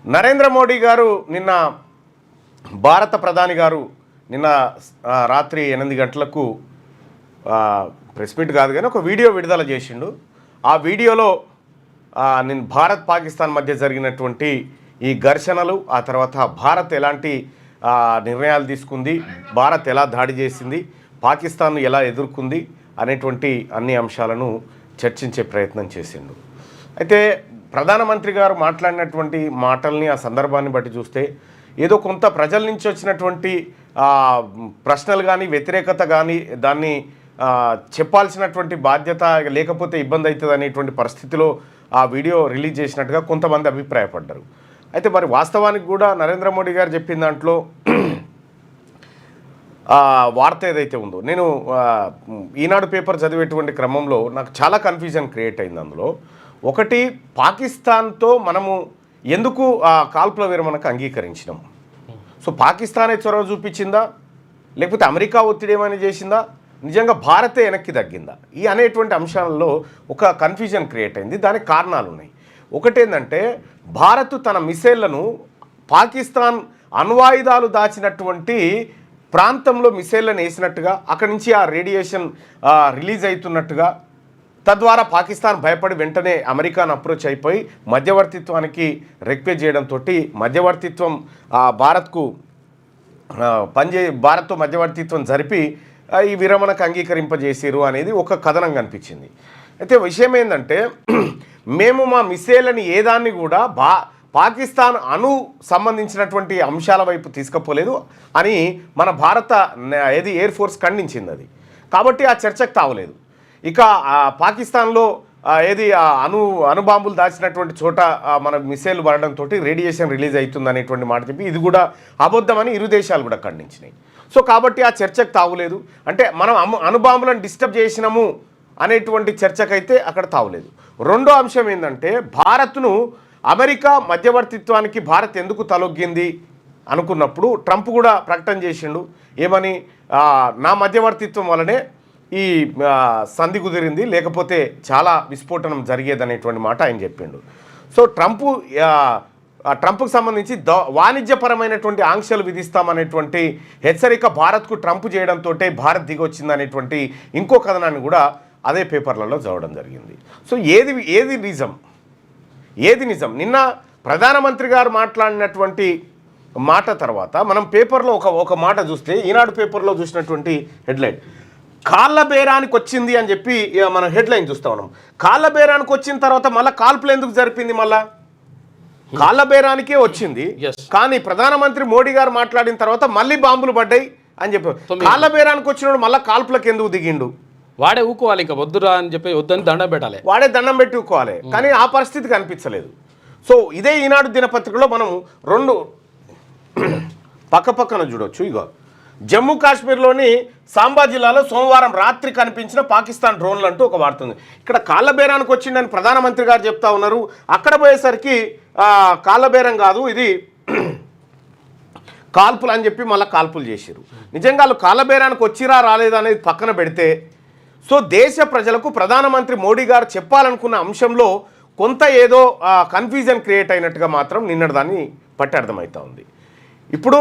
నరేంద్ర మోడీ గారు నిన్న భారత ప్రధాని గారు నిన్న రాత్రి 8 గంటలకు ప్రెస్ మీట్ కాదు కానీ ఒక వీడియో విడుదల చేసిండు. ఆ వీడియోలో నేను భారత్ పాకిస్తాన్ మధ్య జరిగినటువంటి ఈ ఘర్షణలు, ఆ తర్వాత భారత్ ఎలాంటి నిర్ణయాలు తీసుకుంది, భారత్ ఎలా దాడి చేసింది, పాకిస్తాన్ను ఎలా ఎదుర్కొంది అనేటువంటి అన్ని అంశాలను చర్చించే ప్రయత్నం చేసిండు. అయితే ప్రధానమంత్రి గారు మాట్లాడినటువంటి మాటల్ని, ఆ సందర్భాన్ని బట్టి చూస్తే ఏదో కొంత ప్రజల నుంచి వచ్చినటువంటి ప్రశ్నలు కానీ, వ్యతిరేకత కానీ, దాన్ని చెప్పాల్సినటువంటి బాధ్యత లేకపోతే ఇబ్బంది అవుతుంది అనేటువంటి పరిస్థితిలో ఆ వీడియో రిలీజ్ చేసినట్టుగా కొంతమంది అభిప్రాయపడ్డారు. అయితే మరి వాస్తవానికి కూడా నరేంద్ర మోడీ గారు చెప్పిన దాంట్లో వార్త ఏదైతే ఉందో, నేను ఈనాడు పేపర్ చదివేటువంటి క్రమంలో నాకు చాలా కన్ఫ్యూజన్ క్రియేట్ అయింది. అందులో ఒకటి, పాకిస్తాన్తో మనము ఎందుకు కాల్పుల విరమణకు అంగీకరించినాం? సో పాకిస్తానే చొరవ చూపించిందా, లేకపోతే అమెరికా ఒత్తిడి ఏమైనా చేసిందా, నిజంగా భారతే వెనక్కి తగ్గిందా? ఈ అనేటువంటి అంశాలలో ఒక కన్ఫ్యూజన్ క్రియేట్ అయింది. దానికి కారణాలు ఉన్నాయి. ఒకటేంటంటే, భారత్ తన మిసైళ్లను పాకిస్తాన్ అణ్వాయుధాలు దాచినటువంటి ప్రాంతంలో మిసైళ్లను వేసినట్టుగా, అక్కడి నుంచి ఆ రేడియేషన్ రిలీజ్ అవుతున్నట్టుగా, తద్వారా పాకిస్తాన్ భయపడి వెంటనే అమెరికాను అప్రోచ్ అయిపోయి మధ్యవర్తిత్వానికి రిక్వెస్ట్ చేయడంతో మధ్యవర్తిత్వం భారత్కు భారత్తో మధ్యవర్తిత్వం జరిపి ఈ విరమణకు అంగీకరింపజేసారు అనేది ఒక కథనం కనిపించింది. అయితే విషయం ఏంటంటే, మేము మా మిసైల్ని ఏదాన్ని కూడా పాకిస్తాన్ సంబంధించినటువంటి అంశాల వైపు తీసుకుపోలేదు అని మన భారత ఎయిర్ ఫోర్స్ ఖండించింది. అది కాబట్టి ఆ చర్చకు తావలేదు. ఇక పాకిస్తాన్లో అణుబాంబులు దాచినటువంటి చోట మన మిసైల్ పడడంతో రేడియేషన్ రిలీజ్ అవుతుంది అనేటువంటి మాట చెప్పి ఇది కూడా అబద్ధమని ఇరు దేశాలు కూడా ఖండించినాయి. సో కాబట్టి ఆ చర్చకు తావులేదు. అంటే మనం అణుబాంబులను డిస్టర్బ్ చేసినాము అనేటువంటి చర్చకైతే అక్కడ తావులేదు. రెండో అంశం ఏంటంటే, భారత్ను అమెరికా మధ్యవర్తిత్వానికి భారత్ ఎందుకు తలొగ్గింది అనుకున్నప్పుడు ట్రంప్ కూడా ప్రకటన చేసిండు. ఏమని? నా మధ్యవర్తిత్వం వల్లనే ఈ సంధి కుదిరింది, లేకపోతే చాలా విస్ఫోటనం జరిగేదనేటువంటి మాట ఆయన చెప్పిండు. సో ట్రంప్కు సంబంధించి వాణిజ్యపరమైనటువంటి ఆంక్షలు విధిస్తామనేటువంటి హెచ్చరిక భారత్కు ట్రంప్ చేయడంతో భారత్ దిగొచ్చిందనేటువంటి ఇంకో కథనాన్ని కూడా అదే పేపర్లలో చదవడం జరిగింది. సో ఏది నిజం? నిన్న ప్రధానమంత్రి గారు మాట్లాడినటువంటి మాట తర్వాత మనం పేపర్లో ఒక మాట చూస్తే, ఈనాడు పేపర్లో చూసినటువంటి హెడ్లైన్, కాళ్ళ బేరానికి వచ్చింది అని చెప్పి మనం హెడ్లైన్ చూస్తా ఉన్నాం. కాళ్ళ బేరానికి వచ్చిన తర్వాత మళ్ళీ కాల్పులు ఎందుకు జరిపింది? మళ్ళా కాళ్ళ బేరానికే వచ్చింది, కానీ ప్రధానమంత్రి మోడీ గారు మాట్లాడిన తర్వాత మళ్ళీ బాంబులు పడ్డాయి అని చెప్పి కాళ్ళ బేరానికి వచ్చినప్పుడు మళ్ళీ కాల్పులకు ఎందుకు దిగిండు? వాడే ఊకోవాలి, ఇంకా వద్దురా అని చెప్పి వద్దని దండం పెట్టాలి, వాడే దండం పెట్టి ఊకోవాలి. కానీ ఆ పరిస్థితి కనిపించలేదు. సో ఇదే ఈనాడు దినపత్రికలో మనం రెండు పక్కన చూడొచ్చు. ఇగో, జమ్మూ కాశ్మీర్లోని సాంబా జిల్లాలో సోమవారం రాత్రి కనిపించిన పాకిస్తాన్ డ్రోన్లు అంటూ ఒక వార్త ఉంది. ఇక్కడ కాళ్ళబేరానికి వచ్చిందని ప్రధానమంత్రి గారు చెప్తా ఉన్నారు. అక్కడ పోయేసరికి కాళ్ళబేరం కాదు, ఇది కాల్పులు అని చెప్పి మళ్ళీ కాల్పులు చేశారు. నిజంగా వాళ్ళు కాళ్ళబేరానికి వచ్చిరా రాలేదా అనేది పక్కన పెడితే, సో దేశ ప్రజలకు ప్రధానమంత్రి మోడీ గారు చెప్పాలనుకున్న అంశంలో కొంత ఏదో కన్ఫ్యూజన్ క్రియేట్ అయినట్టుగా మాత్రం నిన్నటి దాన్ని పట్టి అర్థమవుతా ఉంది. ఇప్పుడు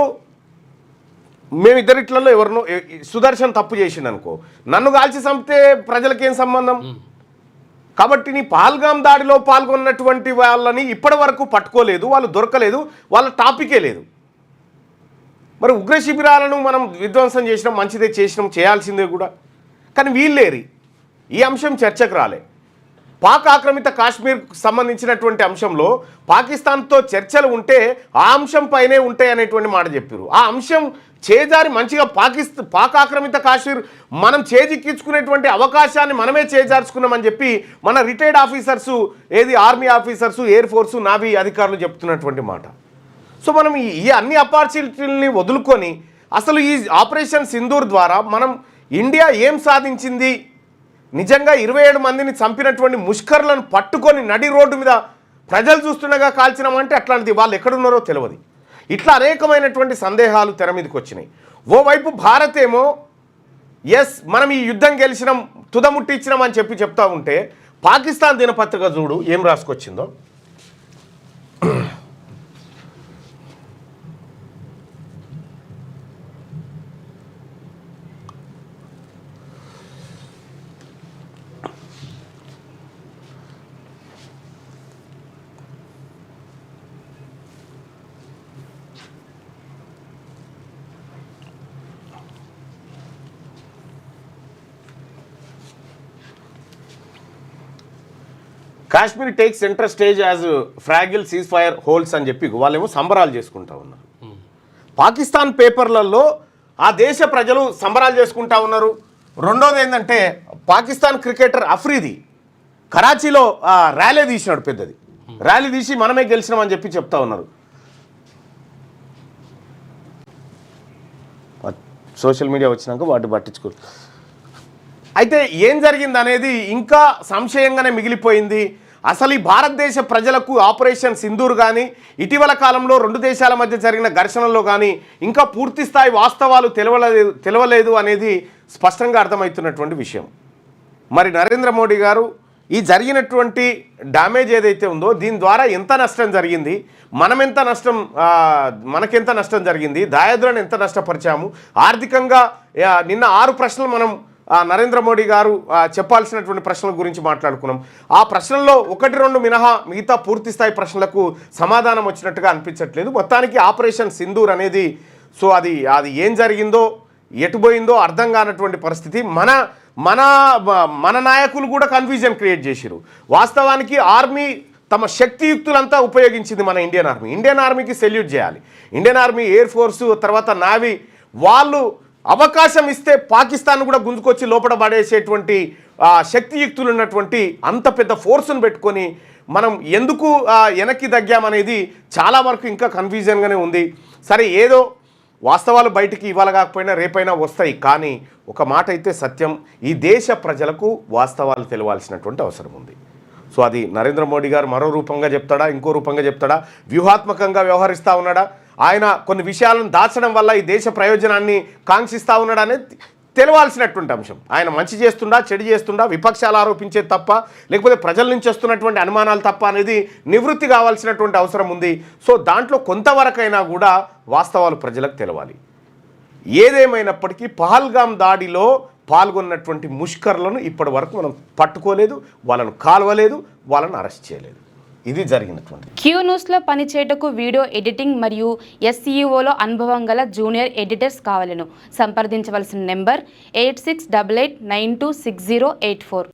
మేమిద్దరిట్లలో ఎవరినో సుదర్శన్ తప్పు చేసిండు అనుకో, నన్ను కాల్చి చంపితే ప్రజలకేం సంబంధం? కాబట్టి నీ పహల్గామ్ దాడిలో పాల్గొన్నటువంటి వాళ్ళని ఇప్పటి వరకు పట్టుకోలేదు, వాళ్ళు దొరకలేదు, వాళ్ళ టాపికే లేదు. మరి ఉగ్ర శిబిరాలను మనం విధ్వంసం చేసినాం, మంచిదే చేసినాం, చేయాల్సిందే కూడా. కానీ వీళ్ళేరి ఈ అంశం చర్చకు రాలే. పాక్ ఆక్రమిత కాశ్మీర్కు సంబంధించినటువంటి అంశంలో పాకిస్తాన్తో చర్చలు ఉంటే ఆ అంశం పైనే ఉంటాయి అనేటువంటి మాట చెప్పారు. ఆ అంశం చేజారి మంచిగా పాక్ ఆక్రమిత కాశ్మీర్ మనం చేజిక్కించుకునేటువంటి అవకాశాన్ని మనమే చేజార్చుకున్నామని చెప్పి మన retired officers, army officers, air force, navy అధికారులు చెప్తున్నటువంటి మాట. సో మనం ఈ అన్ని ఆపర్చునిటీలని వదులుకొని అసలు ఈ ఆపరేషన్ సింధూర్ ద్వారా మనం ఇండియా ఏం సాధించింది, నిజంగా 27 మందిని చంపినటువంటి ముష్కర్లను పట్టుకొని నడి రోడ్డు మీద ప్రజలు చూస్తుండగా కాల్చినామంటే అట్లాంటిది వాళ్ళు ఎక్కడున్నారో తెలియదు. ఇట్లా అనేకమైనటువంటి సందేహాలు తెర మీదకి వచ్చినాయి. ఓవైపు భారత్ ఏమో మనం ఈ యుద్ధం గెలిచినాం, తుదముట్టిచ్చినాం అని చెప్తా ఉంటే, పాకిస్తాన్ దినపత్రిక చూడు ఏం రాసుకొచ్చిందో. Kashmir take centre stage as fragile ceasefire holds అని చెప్పి వాళ్ళేమో సంబరాలు చేసుకుంటా ఉన్నారు. పాకిస్తాన్ పేపర్లలో ఆ దేశ ప్రజలు సంబరాలు చేసుకుంటా ఉన్నారు. రెండోది ఏంటంటే పాకిస్తాన్ క్రికెటర్ అఫ్రీది కరాచీలో ర్యాలీ తీసినాడు, పెద్దది ర్యాలీ తీసి మనమే గెలిచినామని చెప్పి చెప్తా ఉన్నారు. సోషల్ మీడియా వచ్చినాక వాటిని పట్టించుకో. అయితే ఏం జరిగింది అనేది ఇంకా సంశయంగానే మిగిలిపోయింది. అసలు ఈ భారతదేశ ప్రజలకు ఆపరేషన్ సింధూర్ కానీ ఇటీవల కాలంలో రెండు దేశాల మధ్య జరిగిన ఘర్షణల్లో కానీ ఇంకా పూర్తి స్థాయి వాస్తవాలు తెలవలేదు అనేది స్పష్టంగా అర్థమవుతున్నటువంటి విషయం. మరి నరేంద్ర మోడీ గారు ఈ జరిగినటువంటి డ్యామేజ్ ఏదైతే ఉందో దీని ద్వారా ఎంత నష్టం జరిగింది, మనకెంత నష్టం జరిగింది, దాయాదులను ఎంత నష్టపరిచాము, ఆర్థికంగా నిన్న 6 ప్రశ్నలు మనం నరేంద్ర మోడీ గారు చెప్పాల్సినటువంటి ప్రశ్నల గురించి మాట్లాడుకున్నాం. ఆ ప్రశ్నల్లో 1-2 మినహా మిగతా పూర్తి స్థాయి ప్రశ్నలకు సమాధానం వచ్చినట్టుగా అనిపించట్లేదు. మొత్తానికి ఆపరేషన్ సింధూర్ అనేది సో అది ఏం జరిగిందో ఎటుపోయిందో అర్థం కానటువంటి పరిస్థితి. మన నాయకులు కూడా కన్ఫ్యూజన్ క్రియేట్ చేసిరు. వాస్తవానికి ఆర్మీ తమ శక్తియుక్తులంతా ఉపయోగించింది మన ఇండియన్ ఆర్మీకి సెల్యూట్ చేయాలి. ఇండియన్ ఆర్మీ, ఎయిర్ ఫోర్సు, తర్వాత నావీ వాళ్ళు అవకాశం ఇస్తే పాకిస్తాన్ కూడా గుంజుకొచ్చి లోపల పడేసేటువంటి శక్తియుక్తులు ఉన్నటువంటి అంత పెద్ద ఫోర్సును పెట్టుకొని మనం ఎందుకు వెనక్కి తగ్గామనేది చాలా వరకు ఇంకా కన్ఫ్యూజన్గానే ఉంది. సరే, ఏదో వాస్తవాలు బయటికి ఇవాళ కాకపోయినా రేపైనా వస్తాయి. కానీ ఒక మాట అయితే సత్యం, ఈ దేశ ప్రజలకు వాస్తవాలు తెలవాల్సినటువంటి అవసరం ఉంది. సో అది నరేంద్ర మోడీ గారు మరో రూపంగా చెప్తాడా, ఇంకో రూపంగా చెప్తాడా, వ్యూహాత్మకంగా వ్యవహరిస్తూ ఉన్నాడా, ఆయన కొన్ని విషయాలను దాచడం వల్ల ఈ దేశ ప్రయోజనాన్ని కాంక్షిస్తూ ఉన్నాడా అనేది తెలవాల్సినటువంటి అంశం. ఆయన మంచి చేస్తుండా, చెడు చేస్తుండా, విపక్షాలు ఆరోపించేది తప్ప, లేకపోతే ప్రజల నుంచి వస్తున్నటువంటి అనుమానాలు తప్ప అనేది నివృత్తి కావాల్సినటువంటి అవసరం ఉంది. సో దాంట్లో కొంతవరకైనా కూడా వాస్తవాలు ప్రజలకు తెలవాలి. ఏదేమైనప్పటికీ పహల్గామ్ దాడిలో పాల్గొన్నటువంటి ముష్కర్లను ఇప్పటి వరకు మనం పట్టుకోలేదు, వాళ్ళను కాల్వలేదు, వాళ్ళను అరెస్ట్ చేయలేదు. ఇది జరిగినటువంటి. క్యూ న్యూస్లో పనిచేయటకు వీడియో ఎడిటింగ్ మరియు SEOలో అనుభవం గల జూనియర్ ఎడిటర్స్ కావాలను సంప్రదించవలసిన నెంబర్ 8688926084.